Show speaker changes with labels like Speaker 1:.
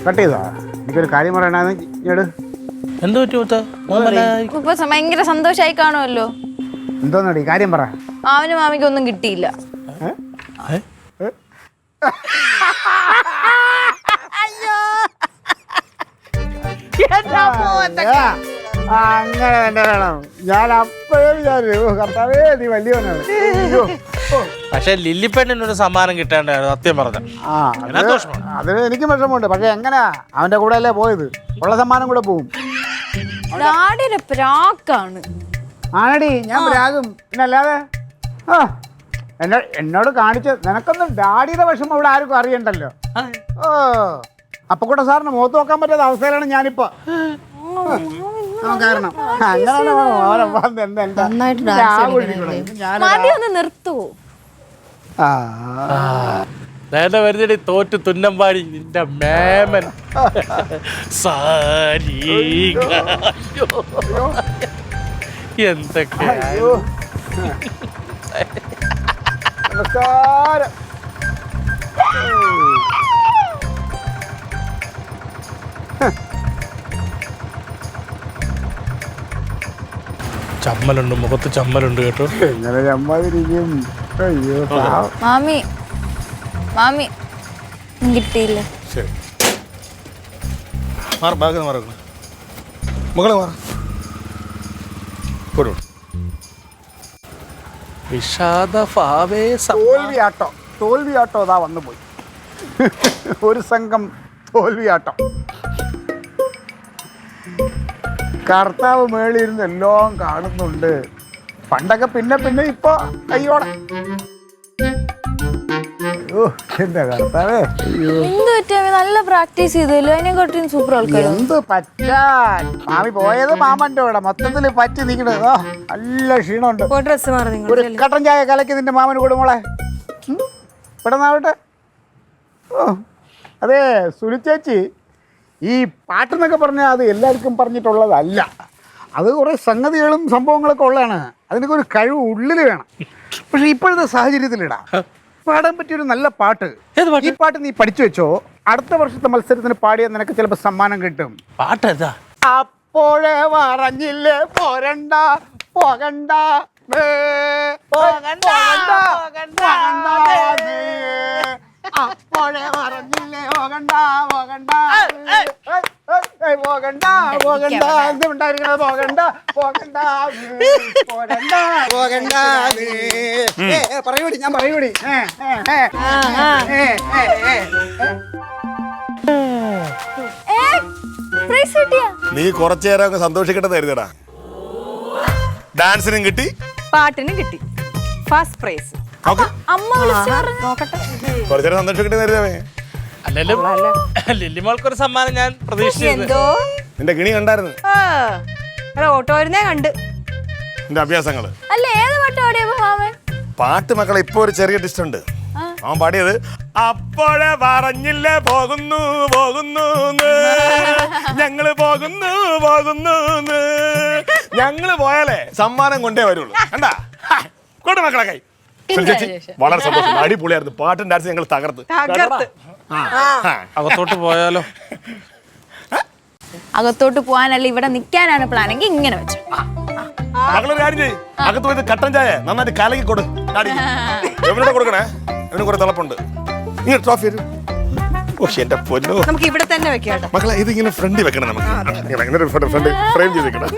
Speaker 1: Cut ചെയ്തോ? എനിക്കൊരു കാര്യം പറയണത്
Speaker 2: എന്ത് പറ്റും?
Speaker 3: ഭയങ്കര സന്തോഷായി കാണുമല്ലോ.
Speaker 1: എന്തോന്നടി കാര്യം പറ.
Speaker 3: മാമനും മാമിക്കും ഒന്നും കിട്ടിയില്ല.
Speaker 1: അങ്ങനെ തന്നെ വേണം. ഞാൻ അപ്പോഴേ വിചാരിച്ചു കർത്താവേ നീ വലിയവനാണ്.
Speaker 2: പക്ഷെ ലില്ലിപ്പെണ്ണിനൊരു സമ്മാനം കിട്ടേണ്ടായിരുന്നു സത്യം പറഞ്ഞ.
Speaker 1: അതിന് എനിക്കും വിഷമമുണ്ട്. പക്ഷെ എങ്ങനെയാ അവന്റെ കൂടെ അല്ലേ പോയത്? ഉള്ള സമ്മാനം കൂടെ പോവും.
Speaker 3: ഡാഡിയുടെ പ്രാക്കാണ്.
Speaker 1: ആണടി ഞാൻ പ്രാകും. പിന്നല്ലാതെ എന്നോട് കാണിച്ച നിനക്കൊന്നും ഡാഡിയുടെ വിഷമം ഇവിടെ ആർക്കും അറിയണ്ടല്ലോ. ഓ അപ്പൊ കൂടെ സാറിന് മുഖത്ത് നോക്കാൻ പറ്റാത്ത അവസ്ഥയിലാണ് ഞാനിപ്പോ. കാരണം
Speaker 3: നിർത്തുവോ?
Speaker 2: വരുന്നടി തോറ്റ് തുന്നമ്പാടി നിന്റെ മേമൻ. എന്തൊക്കെ
Speaker 1: നമസ്കാരം.
Speaker 2: ചമ്മലുണ്ട്, മുഖത്ത് ചമ്മലുണ്ട് കേട്ടോ.
Speaker 1: എങ്ങനെ ചമ്മാതിരിക്കും? അയ്യോ
Speaker 3: മാമി മാമി കിട്ടിയില്ല.
Speaker 4: ശരി മാറ ബാഗ് മാറ മകളെ മാറ കൊടു.
Speaker 1: തോൽവിയാട്ടോ അതാ വന്നു പോയി. ഒരു സംഘം തോൽവിയാട്ടം. കർത്താവ് മേളിയിരുന്ന് എല്ലാം കാണുന്നുണ്ട്. പണ്ടൊക്കെ പിന്നെ പിന്നെ ഇപ്പൊ കയ്യോടെ. എന്റെ കർത്താവേ
Speaker 3: നല്ല പ്രാക്ടീസ് ചെയ്തല്ലോ. അതിനെക്കാട്ടും സൂപ്പർ ആൾക്കാർ.
Speaker 1: എന്ത് പറ്റാൻ? മാമി പോയത് മാമന്റെ കൂടെ മൊത്തത്തിൽ പറ്റി നിൽക്കണത്. നല്ല ക്ഷീണമുണ്ട്. ഒരു കട്ടൻ ചായ കലക്കി നിന്റെ മാമന് കൊടുമോളെ. പെട്ടെന്നാവട്ടെ. ഓ അതെ സുലിച്ചേച്ചി, ഈ പാട്ടെന്നൊക്കെ പറഞ്ഞാൽ അത് എല്ലാവർക്കും പറഞ്ഞിട്ടുള്ളതല്ല. അത് കുറേ സംഗതികളും സംഭവങ്ങളൊക്കെ ഉള്ളതാണ്. അതിനൊക്കെ ഒരു കഴിവ് ഉള്ളിൽ വേണം. പക്ഷെ ഇപ്പോഴത്തെ സാഹചര്യത്തിലിടാം പാടാൻ പറ്റിയൊരു നല്ല പാട്ട്. ഈ പാട്ട് നീ പഠിച്ചു വെച്ചോ. അടുത്ത വർഷത്തെ മത്സരത്തിന് പാടിയാൽ നിനക്ക് ചിലപ്പോൾ സമ്മാനം കിട്ടും.
Speaker 2: പാട്ടേതാ?
Speaker 1: അപ്പോഴേ പറഞ്ഞില്ലേ പോരണ്ട പോകണ്ട അപ്പോഴേ പറഞ്ഞില്ലേ പോകണ്ട പോകണ്ട പോകണ്ട പോകണ്ട എന്തുണ്ടായിരിക്കണത്? പോകണ്ട പോകണ്ട പോകണ്ട പോകണ്ട പറയൂടി, ഞാൻ പറയൂടി.
Speaker 4: നീ കുറച്ചു നേരം സന്തോഷിക്കട്ടെ തരുന്നടാ. ഡാൻസിനും കിട്ടി,
Speaker 5: പാട്ടിനും കിട്ടി. First prize.
Speaker 4: കുറച്ചു നേരം സന്തോഷിക്കട്ടെ തരുന്നവേ.
Speaker 2: അല്ലല്ലോ ലില്ലിമോൾക്കൊരു സമ്മാനം ഞാൻ പ്രതീക്ഷിച്ചു.
Speaker 4: നിന്റെ കിണി കണ്ടായിരുന്നു.
Speaker 5: ഓട്ടോ വരുന്നേ കണ്ട്.
Speaker 4: നിന്റെ അഭ്യാസങ്ങള്
Speaker 3: അല്ല ഏത് പാട്ട് പാടിയപ്പോ മാമൻ?
Speaker 4: പാട്ട് മക്കളെ ഇപ്പൊ ഒരു ചെറിയ ഡിസ്റ്റ് ഉണ്ട്. അവൻ പാടിയത് അപ്പോഴേ പറഞ്ഞില്ലേ പോകുന്നു പോകുന്നു ഞങ്ങള് പോകുന്നു പോകുന്നു. ഞങ്ങള് പോയാലേ സമ്മാനം കൊണ്ടേ വരുള്ളൂ. കണ്ടാ കൊണ്ട് മക്കളെ കൈ. വളരെ സന്തോഷം. അടിപൊളിയായിരുന്നു. പാട്ടും ഡാൻസ് ഞങ്ങൾ തകർത്ത്.
Speaker 2: അകത്തോട്ട് പോയാലോ?
Speaker 3: അകത്തോട്ട് പോകാനല്ല ഇവിടെ നിൽക്കാനാണ് പ്ലാനെങ്കിൽ ഇങ്ങനെ വെച്ചു.
Speaker 4: മകളൊരു കാര്യം ചെയ്യ്. അകത്ത് പോയത് കട്ടൻ ചായ നന്നായിട്ട് കലക്കി കൊടു. എവിടെ കൊടുക്കണേ? അവന് കുറെ തിളപ്പുണ്ട്. ഇങ്ങനെ ട്രോഫി വരും. എന്റെ പൊന്നോ,
Speaker 5: നമുക്ക് ഇവിടെ തന്നെ വെക്കാം
Speaker 4: മക്കളെ. ഇതിങ്ങനെ ഫ്രണ്ട് വെക്കണം. നമുക്ക് ഫ്രണ്ട് ഫ്രെയിം ചെയ്ത് വെക്കണം.